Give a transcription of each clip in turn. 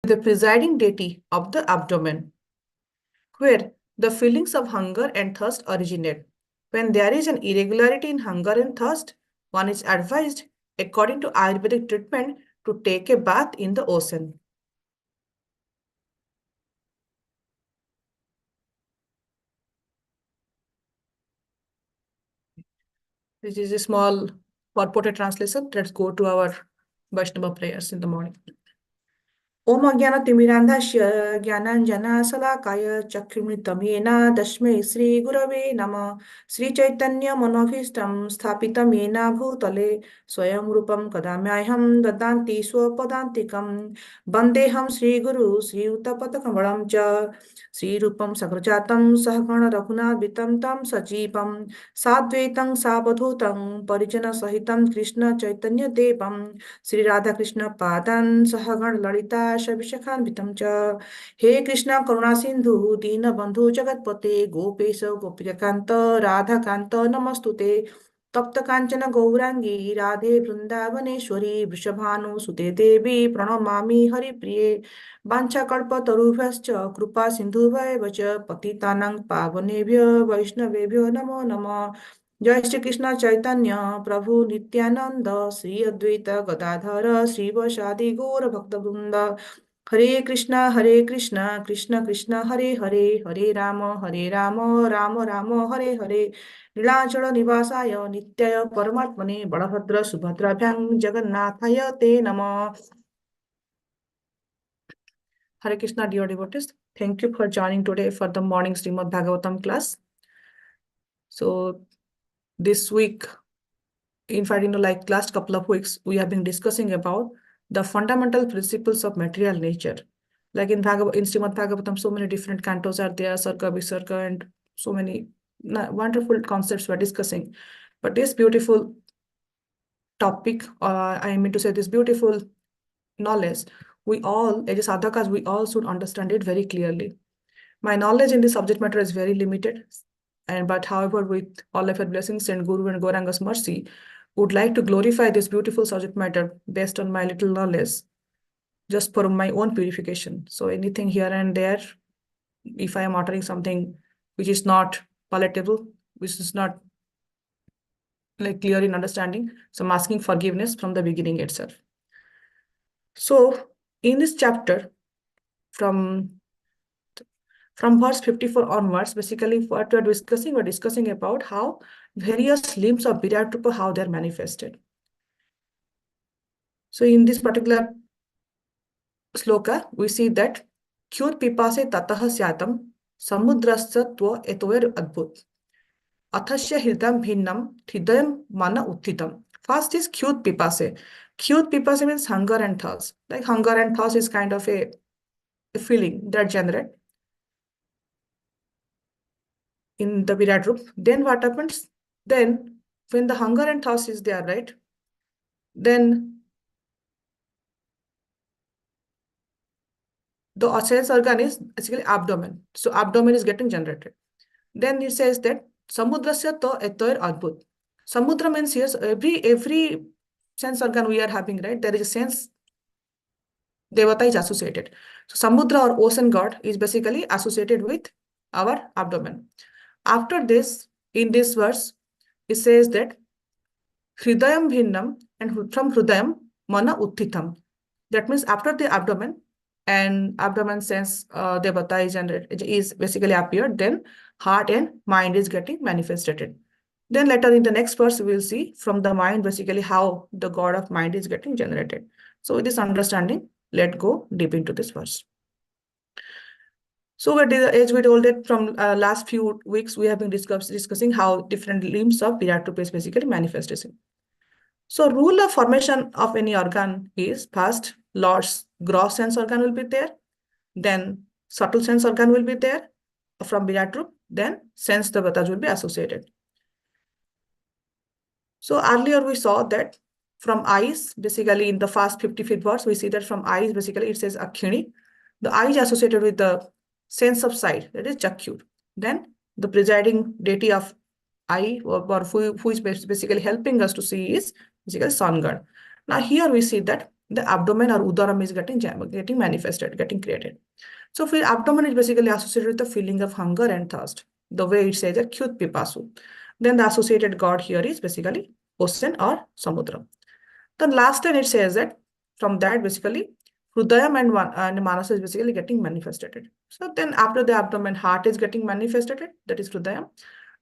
the presiding deity of the abdomen, where the feelings of hunger and thirst originate. When there is an irregularity in hunger and thirst, one is advised, according to Ayurvedic treatment, to take a bath in the ocean. This is a small purported translation. Let's go to our Vaishnava prayers in the morning. Om Ajnana-timirandhasya Jnananjana-salakaya Chakshurmritam Yena Tasmai Shri Gurave Namah Shri Chaitanya Manobhishtam Sthapitam Yena Bhutale Swayam Rupam Kadamyaham Dadanti Swapadantikam Bandeham Shri Guru Shri Uttapatakamadam Cha Shri Rupam Sagrajatam Sahagana Raghunathvitam Tam Sajipam Sadvaitam Sabadhutam Parijana Sahitam Krishna Chaitanya Devam Shri Radha Krishna Padan Sahagan Lalita Shabishakhan Cha He Krishna Karuna Sindhu Dina Bandhu Jagatpate Gopesha Gopikakanta Radha Kanta Namastute Tapta Kanchana Gaurangi Radhe Vrindavaneshwari Vrishabhanu Sute Devi Pranamami Hari Priye Vancha Kalpa Tarubhyascha Krupa Sindhu Vacha Patitanang Pavanebhyo Vaishnavebhyo Namo Namah जय श्री कृष्ण चैतन्य प्रभु नित्यानंद श्री अद्वैत गदाधर श्रीवसादि गौर भक्त वृंद हरे कृष्ण कृष्ण कृष्ण हरे हरे हरे राम राम राम हरे हरे नीलाचल निवासाय नित्याय परमात्मने बलभद्र सुभद्राभ्यां जगन्नाथाय ते नमः. Hare Krishna, dear devotees. Thank you for joining today for the morning Srimad Bhagavatam class. So this week, in fact, like last couple of weeks, we have been discussing about the fundamental principles of material nature. Like in Srimad Bhagavatam, so many different cantos are there, Sarga, Visarga, and so many wonderful concepts we're discussing. But this beautiful topic, I mean to say this beautiful knowledge, we all, as sadhakas, we all should understand it very clearly. My knowledge in this subject matter is very limited, but however, with all of your blessings and Guru and Gauranga's mercy, would like to glorify this beautiful subject matter based on my little knowledge, just for my own purification. So anything here and there, if I am uttering something which is not palatable, which is not like clear in understanding, so I'm asking forgiveness from the beginning itself. So in this chapter, from verse 54 onwards, basically what we're discussing about how various limbs of Virat Rupa, how they're manifested. So in this particular sloka, we see that Kyut pipase tataha syatam samudrasya tva etover adbhut athasya hridam bhinnam hridayam mana uthitam. First is Kyut pipase. Kyut pipase means hunger and thirst. Like hunger and thirst is kind of a feeling that generate in the Virat Rup. Then what happens? Then when the hunger and thirst is there, right? Then the sense organ is basically abdomen. So abdomen is getting generated. Then it says that samudrasya to etoir adbhut. Samudra means yes, every sense organ we are having, right? There is a sense devata is associated. So samudra or ocean god is basically associated with our abdomen. After this, in this verse, it says that hridayam bhinnam, and from hridayam mana uttitam. That means after the abdomen, and abdomen sense devata is basically appeared, then heart and mind is getting manifested. Then later in the next verse, we will see from the mind basically how the god of mind is getting generated. So with this understanding, let's go deep into this verse. So as we told it from last few weeks, we have been discussing how different limbs of Virat Rupa is basically manifestation. So rule of formation of any organ is first, Lord's gross sense organ will be there, then subtle sense organ will be there from Virat Rupa, then sense devatas will be associated. So earlier we saw that from eyes, basically in the first 55th verse, we see that from eyes, basically it says Akhini. The eye is associated with the sense of sight, that is Chakshur. Then the presiding deity of eye, or who is basically helping us to see, is basically sun god. Now here we see that the abdomen or udaram is getting manifested, getting created. So feel abdomen is basically associated with the feeling of hunger and thirst. The way it says that kyut pipasu. Then the associated god here is basically ocean or samudra. The last line it says that from that basically Hrudayam and Manasa is basically getting manifested. So then after the abdomen, heart is getting manifested, that is Hrudayam.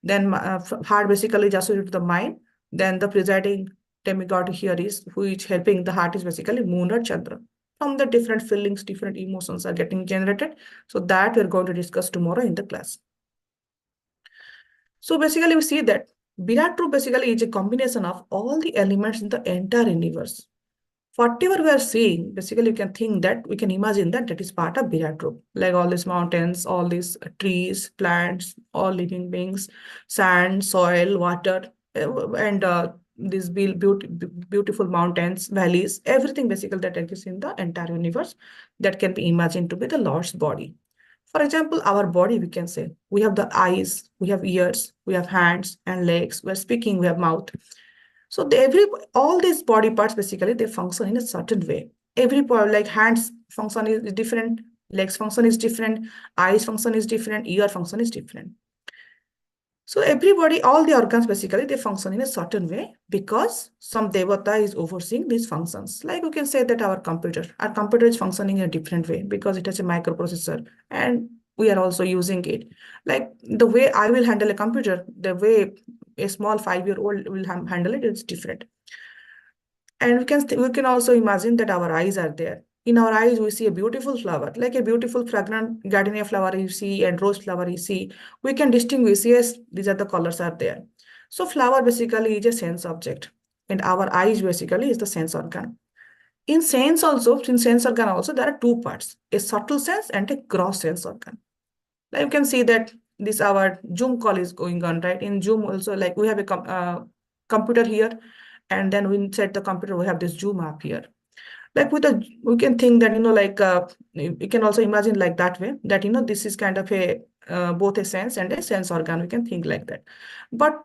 Then heart basically is associated to the mind. Then the presiding demigod here is who is helping the heart is basically Moon or Chandra. From the different feelings, different emotions are getting generated. So that we're going to discuss tomorrow in the class. So basically we see that Virat Roop basically is a combination of all the elements in the entire universe. Whatever we are seeing, basically you can think that, we can imagine that that is part of Virat Roop. Like all these mountains, all these trees, plants, all living beings, sand, soil, water, and these beautiful mountains, valleys, everything basically that exists in the entire universe that can be imagined to be the Lord's body. For example, our body, we can say, we have the eyes, we have ears, we have hands and legs, we're speaking, we have mouth. So all these body parts basically they function in a certain way. Every part, like hands function is different, legs function is different, eyes function is different, ear function is different. So everybody, all the organs basically they function in a certain way because some devata is overseeing these functions. Like we can say that our computer is functioning in a different way because it has a microprocessor and we are also using it. Like the way I will handle a computer, the way a small 5-year-old will handle it is different. And we can also imagine that our eyes are there. In our eyes, we see a beautiful flower, like a beautiful fragrant gardenia flower you see and rose flower you see. We can distinguish, yes, these are the colors are there. So flower basically is a sense object. And our eyes basically is the sense organ. In sense organ also, there are two parts, a subtle sense and a gross sense organ. Like you can see that this our Zoom call is going on, right? In Zoom also, like we have a computer here, and then we inside the computer, we have this Zoom app here. Like we can think that, like you can also imagine like that way that, this is kind of a both a sense and a sense organ. We can think like that. But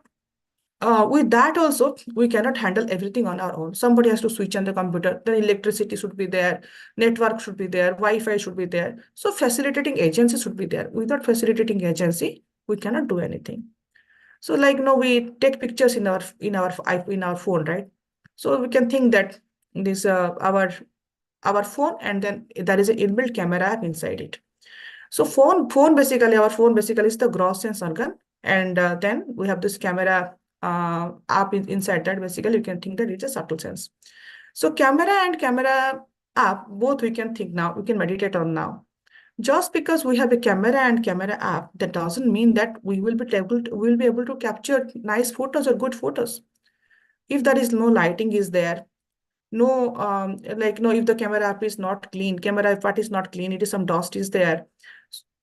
with that also, we cannot handle everything on our own. Somebody has to switch on the computer, then electricity should be there, network should be there, Wi-Fi should be there. So facilitating agency should be there. Without facilitating agency, we cannot do anything. So like, we take pictures in our phone, right? So we can think that this our phone, and then there is an inbuilt camera app inside it. So our phone basically is the gross sense organ, and then we have this camera app inside that. Basically, you can think that it's a subtle sense. So camera and camera app, both we can think now, we can meditate on now. Just because we have a camera and camera app, that doesn't mean that we will be able to capture nice photos or good photos. If there is no lighting is there, no if the camera app is not clean, camera part is not clean, it is some dust is there,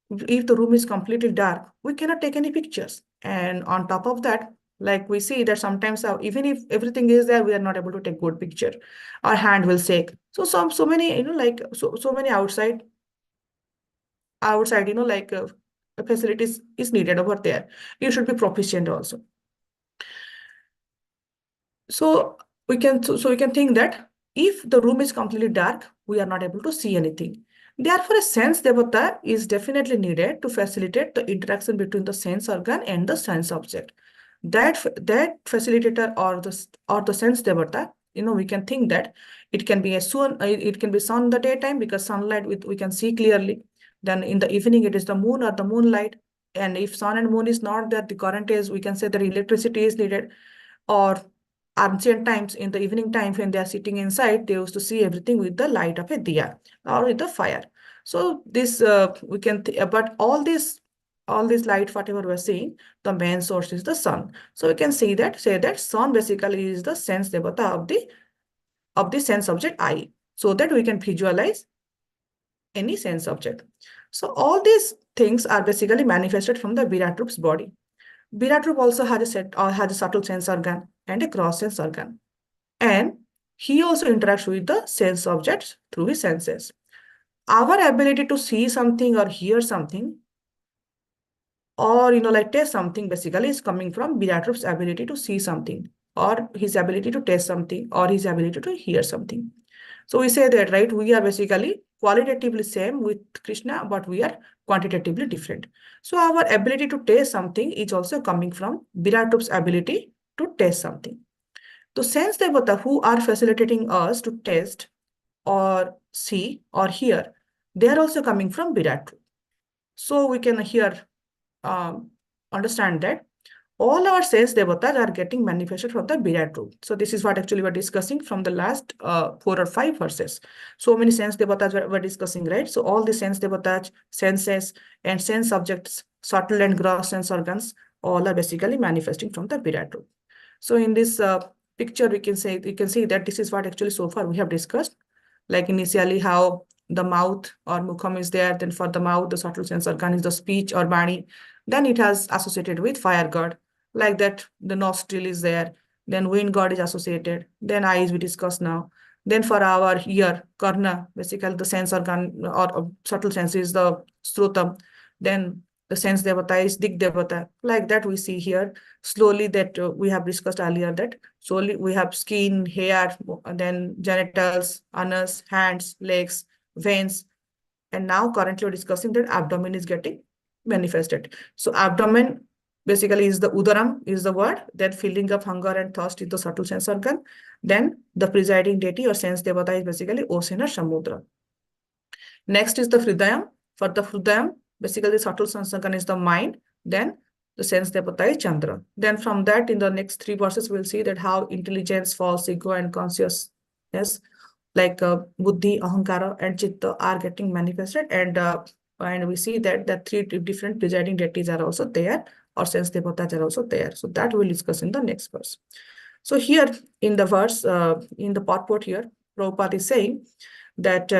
if the room is completely dark, we cannot take any pictures. And on top of that, like we see that sometimes even if everything is there, we are not able to take good picture, our hand will shake. So many so many outside facilities is needed over there. You should be proficient also. So we can think that if the room is completely dark, we are not able to see anything. Therefore, a sense devata is definitely needed to facilitate the interaction between the sense organ and the sense object. That facilitator or the sense devata, we can think that it can be it can be sun in the daytime because sunlight we can see clearly. Then in the evening, it is the moon or the moonlight. And if sun and moon is not there, the current is, we can say that electricity is needed. Or ancient times, in the evening time when they are sitting inside, they used to see everything with the light of a diya or with the fire. So this we can, but all this light, whatever we're seeing, the main source is the sun. So we can say that sun basically is the sense devata of the sense object I, so that we can visualize any sense object. So all these things are basically manifested from the Virat Roop's body. Virat Roop also has a subtle sense organ and a gross sense organ. And he also interacts with the sense objects through his senses. Our ability to see something or hear something or, taste something basically is coming from Virat Roop's ability to see something or his ability to taste something or his ability to hear something. So we say that, right, we are basically qualitatively same with Krishna, but we are quantitatively different. So our ability to taste something is also coming from Virat Roop's ability to taste something. So sense devata who are facilitating us to taste or see or hear, they are also coming from Virat Roop. So we can here understand that all our sense devatas are getting manifested from the Virat Roop. So this is what actually we're discussing from the last 4 or 5 verses. So many sense devatas we're discussing, right? So all the sense devatas, senses, and sense objects, subtle and gross sense organs, all are basically manifesting from the Virat Roop. So in this picture, we can see that this is what actually so far we have discussed. Like initially how the mouth or mukham is there, then for the mouth, the subtle sense organ is the speech or bani. Then it has associated with fire god. Like that, the nostril is there. Then wind god is associated. Then eyes we discuss now. Then for our ear, karna, basically the sense organ or subtle sense is the srutam. Then the sense devata is dik devata. Like that we see here slowly that we have discussed earlier that slowly we have skin, hair, then genitals, anus, hands, legs, veins, and now currently we're discussing that abdomen is getting manifested. So abdomen basically is the udaram is the word, then feeling of hunger and thirst is the subtle sense organ. Then the presiding deity or sense devata is basically ocean or samudra. Next is the hridayam. For the hridayam, basically the subtle sense organ is the mind. Then the sense devata is Chandra. Then from that, in the next 3 verses, we'll see that how intelligence, false ego, and consciousness, like buddhi, ahankara, and chitta, are getting manifested, and we see that the 3 different presiding deities are also there, or sense devatas are also there. So that we'll discuss in the next verse. So here in the verse, in the purport here, Prabhupada is saying that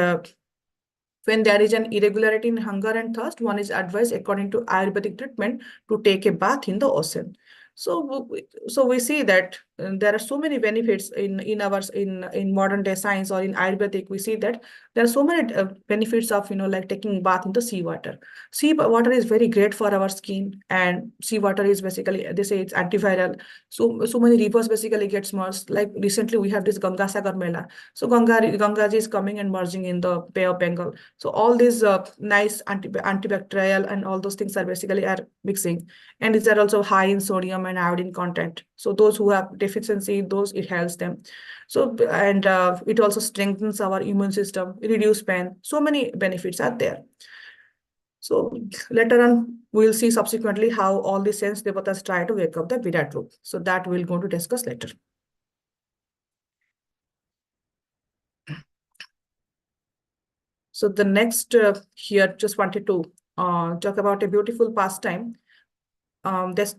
when there is an irregularity in hunger and thirst, one is advised, according to Ayurvedic treatment, to take a bath in the ocean. So we see that there are so many benefits in modern day science or in Ayurvedic. We see that there are so many benefits of like taking bath in the seawater. Sea water is very great for our skin, and seawater is basically, they say, it's antiviral. So many rivers basically get smudged. Like recently we have this Ganga Sagar Mela. So Ganga is coming and merging in the Bay of Bengal. So all these nice antibacterial and all those things are basically are mixing, and these are also high in sodium and iodine content. So those who have deficiency, those it helps them. So and it also strengthens our immune system, reduce pain. So many benefits are there. So later on, we'll see subsequently how all the sense devatas try to wake up the Virat Roop. So that we're going to discuss later. So the next here, just wanted to talk about a beautiful pastime. That's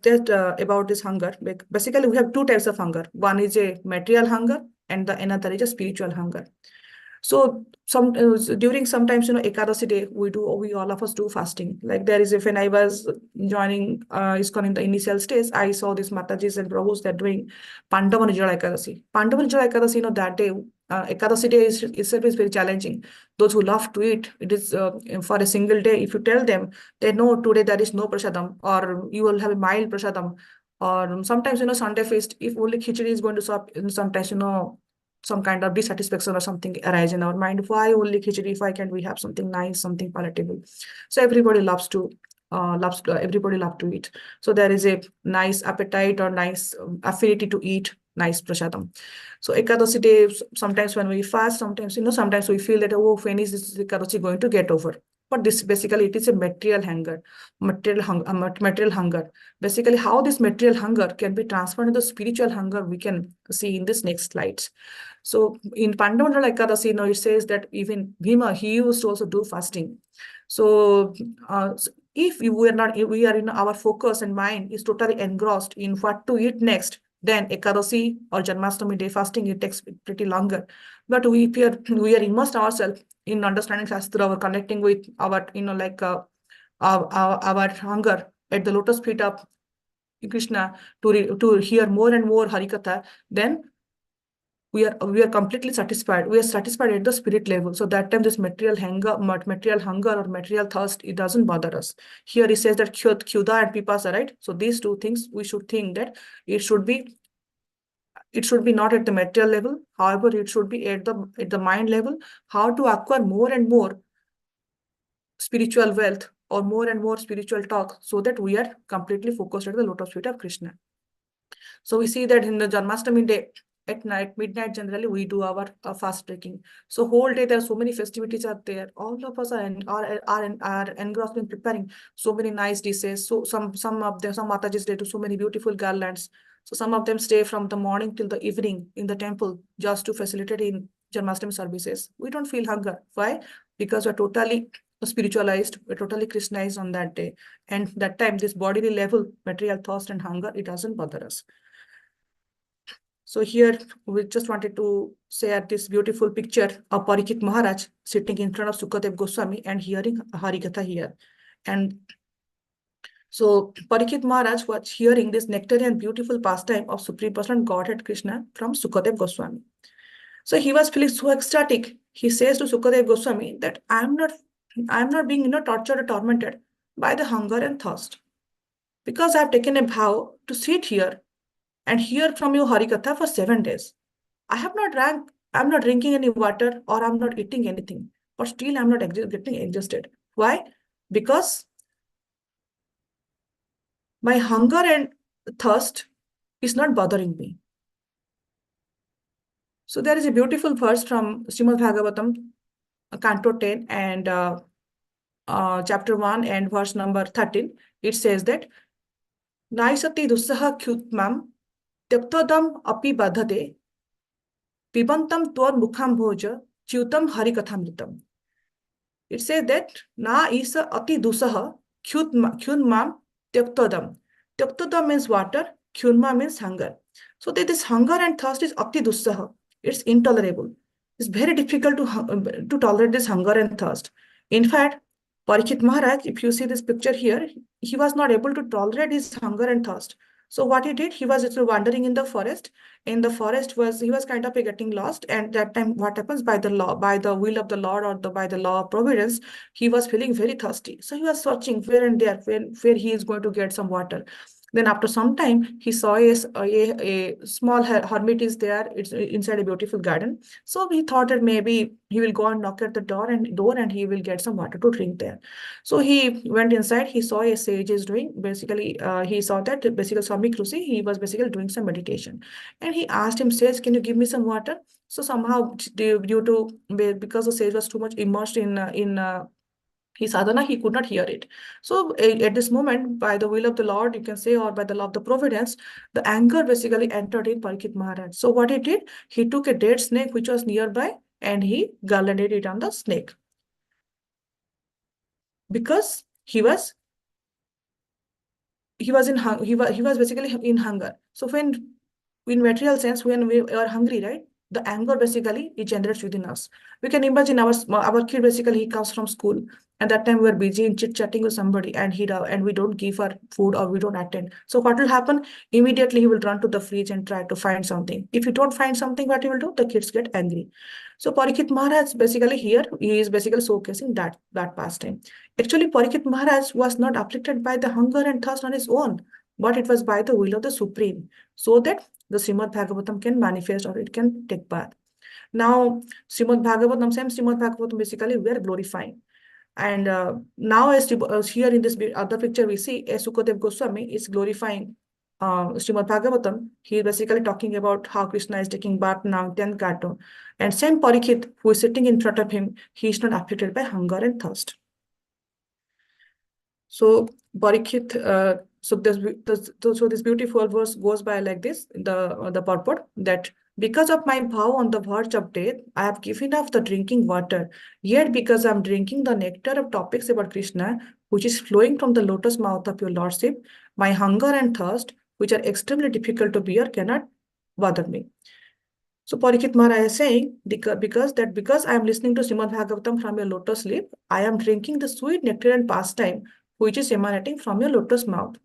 about this hunger. Basically, we have 2 types of hunger. One is a material hunger, and the another is a spiritual hunger. So during sometimes Ekadasi day we all of us do fasting. Like there is, if when I was joining ISKCON in the initial stage, I saw these Matajis and Prabhus that doing Pandava Nijala Ekadasi. Pandava Nijala Ekadasi, that day Ekadasi day itself is very challenging. Those who love to eat, it is for a single day. If you tell them they know today there is no prasadam, or you will have a mild prasadam, or sometimes Sunday feast, if only khichdi is going to stop, sometimes some kind of dissatisfaction or something arise in our mind. Why only khichdi? Why can't we have something nice, something palatable? So everybody loves to everybody love to eat. So there is a nice appetite or nice affinity to eat nice prasadam. So Ekadasi day, sometimes when we fast, sometimes we feel that, oh, when is this Ekadasi going to get over? But this basically it is a material hunger, material hunger. Basically, how this material hunger can be transferred into spiritual hunger, we can see in this next slides. So in Pandavandala Ekadasi, it says that even Bhima, he used to also do fasting. So if we are in our focus and mind is totally engrossed in what to eat next, then Ekadasi or Janmashtami day fasting, it takes pretty longer. But we are immersed ourselves in understanding Shastra or connecting with our, our hunger at the lotus feet of Krishna to hear more and more Harikatha, then we are completely satisfied. We are satisfied at the spirit level. So that time this material hunger or material thirst, it doesn't bother us. Here he says that Kyuda and Pipasa, right? So these 2 things we should think that it should be it should be not at the material level. However, it should be at the mind level, how to acquire more and more spiritual wealth or more and more spiritual talk so that we are completely focused at the lotus feet of Krishna. So we see that in the Janmashtami day, at night, midnight, generally, we do our fast breaking. So whole day, there are so many festivities are there. All of us are engrossed in preparing so many nice dishes. So some of them, some Matajis, they do so many beautiful garlands. So some of them stay from the morning till the evening in the temple just to facilitate in Janmashtami services. We don't feel hunger. Why? Because we're totally spiritualized, we're totally Christianized on that day. And that time, this bodily level, material thirst and hunger, it doesn't bother us. So here we just wanted to share this beautiful picture of Parikshit Maharaj sitting in front of Sukadev Goswami and hearing Harikatha here. And so Parikshit Maharaj was hearing this nectarian beautiful pastime of Supreme Personal Godhead Krishna from Sukadev Goswami. So he was feeling so ecstatic. He says to Sukadev Goswami that I'm not being tortured or tormented by the hunger and thirst, because I've taken a vow to sit here and hear from you Harikatha for 7 days. I'm not drinking any water or I'm not eating anything, but still I'm not getting exhausted. Why? Because my hunger and thirst is not bothering me. So there is a beautiful verse from Srimad Bhagavatam, Canto 10 and chapter 1 and verse number 13. It says that Naisati dussaha kyutmam tyaptodam api badhate pibantam tvar mukham bhoja च्युतम हरिकथामृतम. It says that na isa ati dusaha kyunmam tyaktodam. Tyaktodam means water, kyunma means hunger. So that this hunger and thirst is ati dusaha. It's intolerable. It's very difficult to tolerate this hunger and thirst. In fact, Parikshit Maharaj, if you see this picture here, he was not able to tolerate his hunger and thirst. So what he did, he was wandering in the forest. In the forest he was kind of getting lost. And that time, what happens, by the law, by the will of the Lord, or by the law of providence, he was feeling very thirsty. So he was searching where and there, where he is going to get some water. Then after some time, he saw a small hermit is there. It's inside a beautiful garden. So he thought that maybe he will go and knock at the door and he will get some water to drink there. So he went inside. He saw a sage is doing, basically, he saw that basically Swami Krusi, he was basically doing some meditation. And he asked him, sage, can you give me some water? So somehow, because the sage was too much immersed in his sadhana, he could not hear it. So at this moment, by the will of the Lord, you can say, or by the law of the providence, the anger basically entered in Parikshit Maharaj. So what he did, he took a dead snake which was nearby and he garlanded it on the snake, because he was basically in hunger. So when, in material sense, when we are hungry, right, the anger basically it generates within us. We can imagine our kid, basically he comes from school, and that time we're busy in chit chatting with somebody, and we don't give her food or we don't attend. So what will happen? Immediately he will run to the fridge and try to find something. If you don't find something, what he will do? The kids get angry. So Parikshit Maharaj basically here, he is basically showcasing that pastime. Actually, Parikshit Maharaj was not afflicted by the hunger and thirst on his own, but it was by the will of the Supreme, so that the Srimad Bhagavatam can manifest or it can take birth. Now, Srimad Bhagavatam, basically we are glorifying. And now, as here in this other picture, we see Sukadev Goswami is glorifying Srimad Bhagavatam. He is basically talking about how Krishna is taking birth now in 10th canto. And same Parikshit, who is sitting in front of him, he is not afflicted by hunger and thirst. So Parikshit, so this beautiful verse goes by like this, the purport, that because of my vow on the verge of death, I have given up the drinking water. Yet because I'm drinking the nectar of topics about Krishna, which is flowing from the lotus mouth of your lordship, my hunger and thirst, which are extremely difficult to bear, cannot bother me. So Parikshit Maharaj is saying, because I am listening to Srimad Bhagavatam from your lotus lip, I am drinking the sweet nectar and pastime which is emanating from your lotus mouth.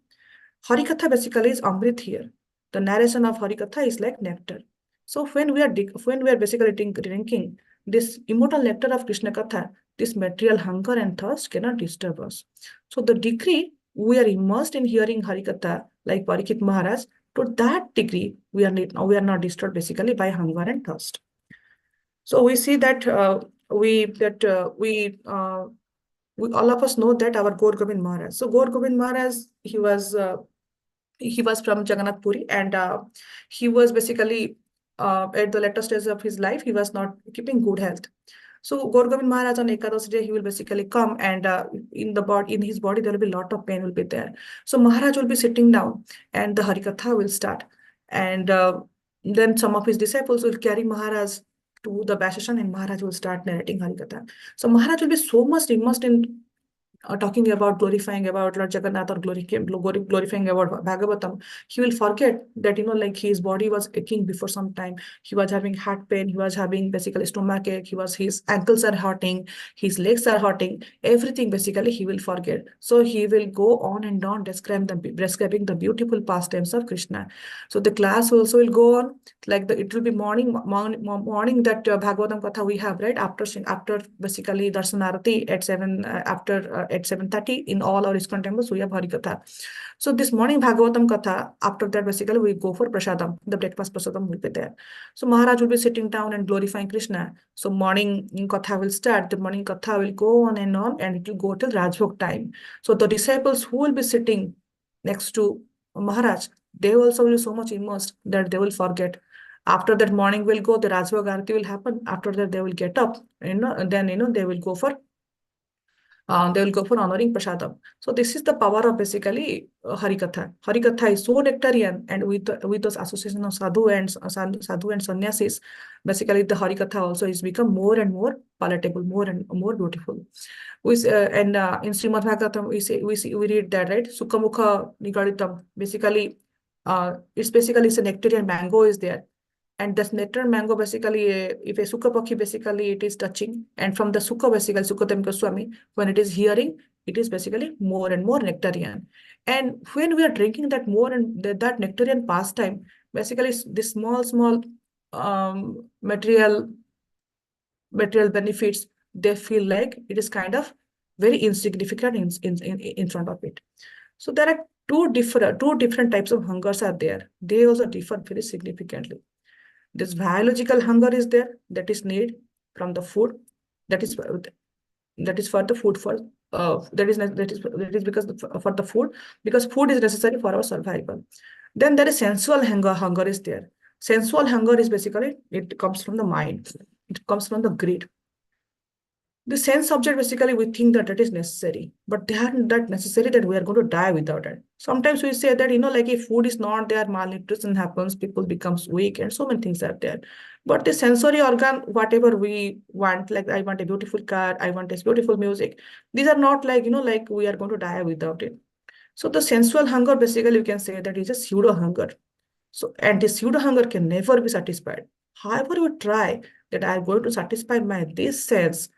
Harikatha basically is Amrit here. The narration of Harikatha is like nectar. So when we are basically drinking this immortal nectar of Krishna Katha, this material hunger and thirst cannot disturb us. So the degree we are immersed in hearing Harikatha, like Parikshit Maharaj, To that degree, we are not disturbed basically by hunger and thirst. So we see that we all of us know that our Gaur Gobind Maharaj. So Gaur Gobind Maharaj, he was from Jagannath Puri, and he was basically at the later stage of his life, he was not keeping good health. So Gaur Gobind Maharaj on Ekadashi day, he will basically come, and in his body there will be a lot of pain will be there. So Maharaj will be sitting down, and the Harikatha will start, and then some of his disciples will carry Maharaj to the Bashan, and Maharaj will start narrating Harikatha. So Maharaj will be so much immersed in talking about glorifying about Lord Jagannath or glorifying about Bhagavatam, he will forget that, like his body was aching before some time. He was having heart pain. He was having basically stomach ache. His ankles are hurting. His legs are hurting. Everything basically he will forget. So he will go on and on describing the beautiful pastimes of Krishna. So the class also will go on like it will be morning that Bhagavatam Katha we have, right? After basically Darshanarati at 7:30 in all our ISKCON temples we have Harikatha. So this morning Bhagavatam Katha, after that basically we go for Prasadam. The breakfast Prasadam will be there. So Maharaj will be sitting down and glorifying Krishna. So morning Katha will start. The morning Katha will go on, and it will go till Rajbhog time. So the disciples who will be sitting next to Maharaj, they also will be so much immersed that they will forget. After that morning will go, the Rajbhog Arati will happen. After that they will get up, and then they will go for honoring Prasadam. So this is the power of basically Harikatha. Harikatha is so nectarian, and with those association of sadhu and sannyasis, basically the Harikatha also is become more and more palatable, more and more beautiful. In Srimad Bhagavatam we read that, right? Sukhamukha Nigaditam. Basically, it's a nectarian mango is there. And this nectar mango basically, if a Sukha Pakhi basically it is touching, and from the Sukha basically, Sukhatam Goswami, when it is hearing, it is basically more and more nectarian. And when we are drinking that more and that nectarian pastime, basically this small material benefits, they feel like it is kind of very insignificant in front of it. So there are two different types of hungers are there. They also differ very significantly. This biological hunger is there, that is need from the food, that is for the food for that is because for the food, because food is necessary for our survival. Then there is sensual hunger is there. Sensual hunger is basically it comes from the mind, it comes from the greed. The sense object basically we think that is necessary, but they aren't that necessary that we are going to die without it. Sometimes we say that, like if food is not there, malnutrition happens, people becomes weak, and so many things are there. But the sensory organ, whatever we want, like I want a beautiful car, I want this beautiful music, these are not like, like we are going to die without it. So the sensual hunger, basically you can say that is a pseudo hunger. So, and this pseudo hunger can never be satisfied. However, we try that I'm going to satisfy my this sense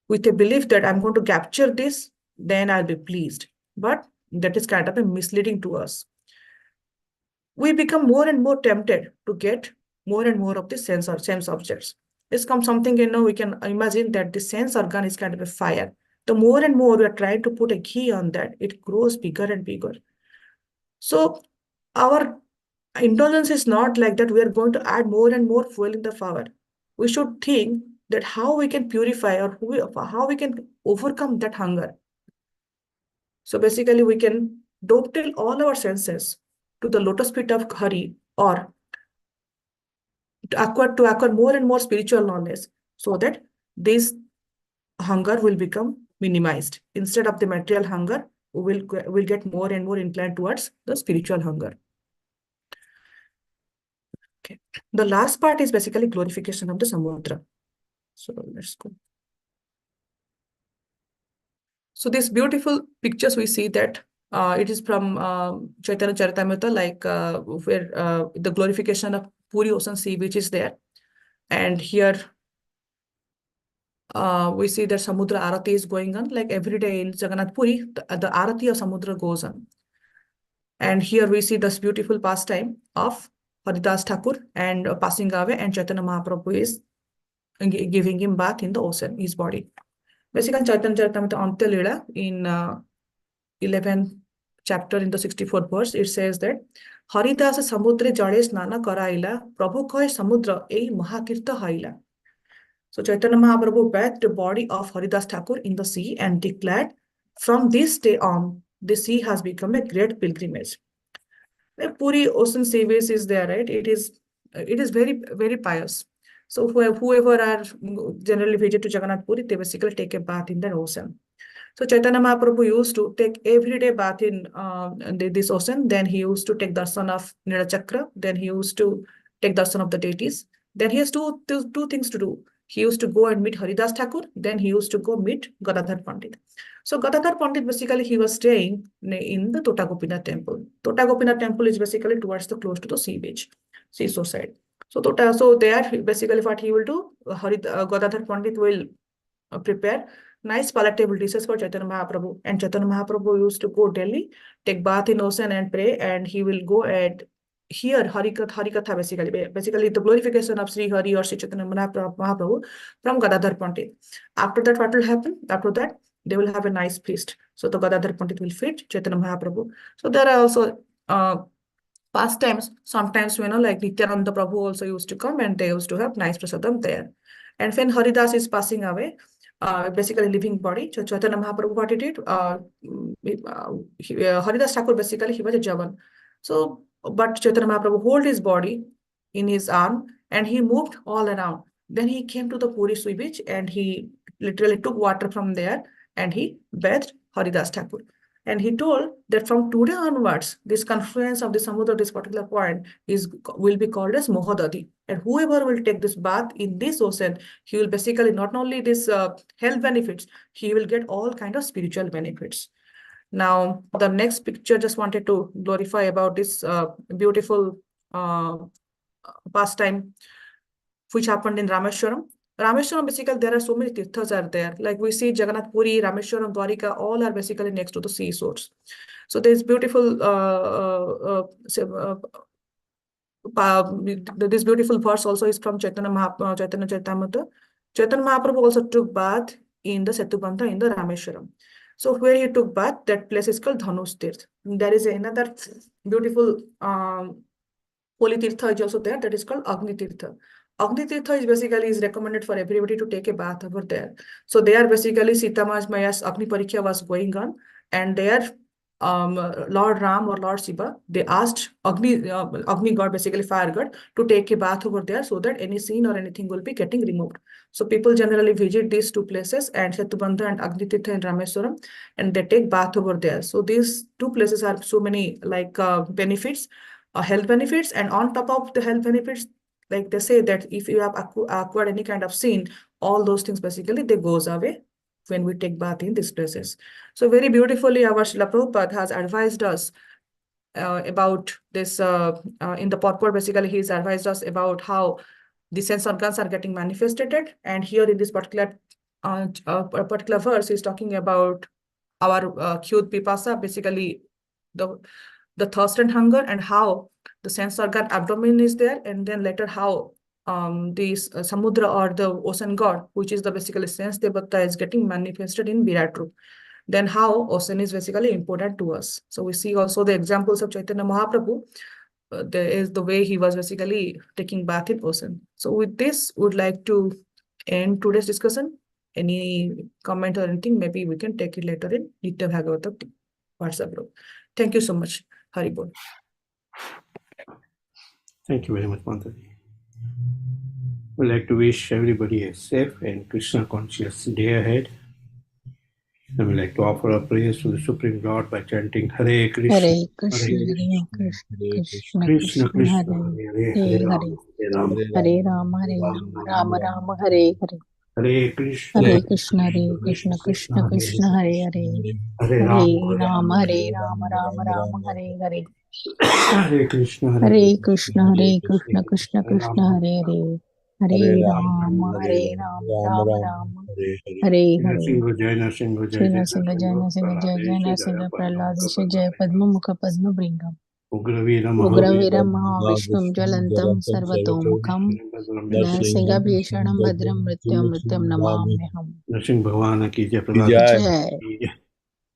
with a belief that I'm going to capture this, then I'll be pleased. But that is kind of a misleading to us. We become more and more tempted to get more and more of the sense objects. It's come something, we can imagine that the sense organ is kind of a fire. The more and more we are trying to put a key on that, it grows bigger and bigger. So our indulgence is not like that we are going to add more and more fuel in the fire. We should think that how we can purify or how we can overcome that hunger. So basically we can dovetail all our senses to the lotus feet of Hari, or to acquire more and more spiritual knowledge, so that this hunger will become minimized. Instead of the material hunger, we'll get more and more inclined towards the spiritual hunger. Okay. The last part is basically glorification of the samudra. So let's go. So these beautiful pictures we see that it is from Chaitanya Charitamrita, like where the glorification of Puri Ocean Sea, which is there. And here we see that Samudra Arati is going on, like every day in Jagannath Puri, the Arati of Samudra goes on. And here we see this beautiful pastime of Haridas Thakur and passing away, and Chaitanya Mahaprabhu is giving him bath in the ocean, his body. Basically, Chaitanya Charitamrita Antya Leela in 11th chapter in the 64th verse, it says that Haridas समुद्रे जड़े स्नान कराइला प्रभु कहे समुद्र एई महातीर्थ हईला. So Chaitanya Mahaprabhu bathed the body of Haridas Thakur in the sea and declared, from this day on, the sea has become a great pilgrimage. The Puri ocean seaways is there, right? It is very, very pious. So whoever are generally visit to Jagannath Puri, they basically take a bath in the ocean. So Chaitanya Mahaprabhu used to take everyday bath in this ocean. Then he used to take darshan of Nilachakra. Then he used to take darshan of the deities. Then he has two things to do. He used to go and meet Haridas Thakur. Then he used to go meet Gadadhar Pandit. So Gadadhar Pandit, basically he was staying in the Tota Gopinath temple. Tota Gopinath temple is basically towards the close to the sea beach, seashore side. So there basically what he will do, Gadadhar Pandit will prepare nice palatable dishes for Chaitanya Mahaprabhu. And Chaitanya Mahaprabhu used to go daily, take bath in ocean and pray, and he will go and hear Harikatha basically the glorification of Sri Hari or Sri Chaitanya Mahaprabhu from Gadadhar Pandit. After that, what will happen? After that, they will have a nice feast. So the Gadadhar Pandit will feed Chaitanya Mahaprabhu. So there are also pastimes. Sometimes, like Nityananda Prabhu also used to come and they used to have nice prasadam there. And when Haridas is passing away, basically living body, Chaitanya Mahaprabhu, what he did, Haridas Thakur, basically he was a Javan. So, but Chaitanya Mahaprabhu hold his body in his arm and he moved all around. Then he came to the Puri sea beach and he literally took water from there and he bathed Haridas Thakur. And he told that from today onwards, this confluence of the Samudra, this particular point, will be called as Mohodadi. And whoever will take this bath in this ocean, he will basically not only this health benefits, he will get all kind of spiritual benefits. Now, the next picture just wanted to glorify about this beautiful pastime which happened in Rameshwaram. Rameshwaram, basically, there are so many tirthas are there. Like we see Jagannath Puri, Rameshwaram, Dwarika, all are basically next to the sea shores. So there's beautiful, this beautiful verse also is from Chaitanya Charitamrita. Chaitanya Mahaprabhu also took bath in the Setubandha in the Rameshwaram. So where he took bath, that place is called Dhanush Tirth. There is another beautiful holy tirtha is also there, that is called Agni Tirtha. Agni Tirtha is basically recommended for everybody to take a bath over there. So there basically Sita Maya's Agni Pariksha was going on, and there Lord Ram or Lord Shiva, they asked Agni god, basically fire god, to take a bath over there so that any sin or anything will be getting removed. So people generally visit these two places, and Setubandha and Agni Tirtha in Rameswaram, and they take bath over there. So these two places have so many benefits, health benefits, and on top of the health benefits, like they say that if you have acquired any kind of sin, all those things basically they goes away when we take bath in these places. So very beautifully our Srila Prabhupada has advised us about this in the purport. Basically he's advised us about how the sense organs are getting manifested, and here in this particular verse he's talking about our Kyud Pipasa, basically the thirst and hunger, and how the sense organ abdomen is there, and then later how this Samudra or the ocean god, which is the basically sense devata, is getting manifested in Virat Roop. Then how ocean is basically important to us. So we see also the examples of Chaitanya Mahaprabhu. There is the way he was basically taking bath in ocean. So with this, would like to end today's discussion. Any comment or anything, maybe we can take it later in Nitya Bhagavata WhatsApp group. Thank you so much. Hari Bol. Thank you very much, Mantaji. We'd like to wish everybody a safe and Krishna conscious day ahead. And we'd like to offer our prayers to the Supreme Lord by chanting Hare Krishna, Hare Krishna, Hare Krishna, Krishna Krishna, Hare Hare Hare, Rama, Hare Rama, Hare Rama, Rama Rama, Hare Hare. Hare Krishna, Hare Krishna, Hare Krishna, Krishna Krishna, Hare Hare. Hare Hare Rama, Rama, Hare Rama, Rama Rama, Hare Hare. Hare Krishna, Hare Krishna, Hare Krishna, Krishna Krishna, Hare Hare. Hare Rama, Hare Rama, Rama Rama, Hare Hare. Jai Nrsimha, Jai Nrsimha, Jai Nrsimha, Jai Jai Nrsimha, Prahlad Jai Padma Mukha Padma Bringam. Ugraviram Mahavishtum Jalantam Sarvatomukham Narsinghabhishanam Bhadram Mrityam Mrityam Namamyaham. Narasimha भगवान की जय, प्रहलाद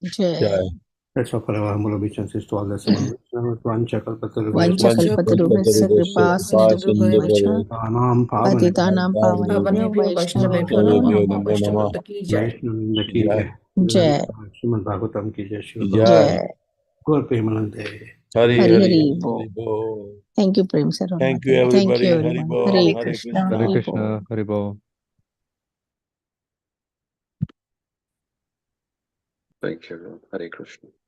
जय जय। Let's offer our humble obeisances to all the seven Vanchakalpatarubhasya kripa sindhubhyascha Anam patitanam pavanebhyo वैष्णवेभ्यो vaishnavebhyo नमः namo namaha. वैष्णव की जय Vaishnava ki जय jai. Jai, Srimad Bhagavatam ki jai. Shiva जय Jai. Gaur Premanande. Hari Hari Hari Hari Bo. Hari बोल Thank you, Prem Sir. Thank you Thank you, everybody Hari everyone. बोल Hare Hare Krishna. Krishna Hare Hari Krishna, Bo. Hare Bo. Thank you, Lord. Hare Krishna.